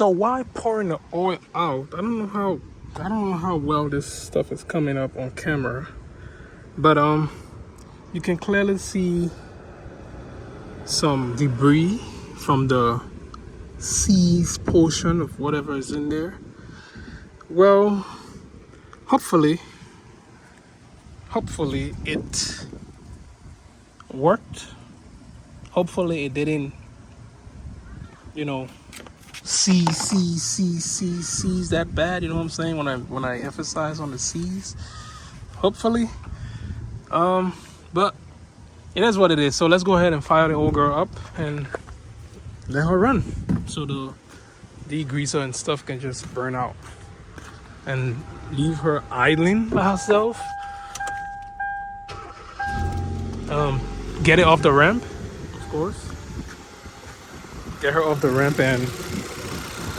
So why pouring the oil out? I don't know how well this stuff is coming up on camera, but you can clearly see some debris from the seas portion of whatever is in there. Well, hopefully it worked. Hopefully it didn't, seize that bad. You know what I'm saying? When I emphasize on the C's, hopefully. But it is what it is. So let's go ahead and fire the old girl up and let her run, so the degreaser and stuff can just burn out, and leave her idling by herself. Get it off the ramp, of course. Get her off the ramp and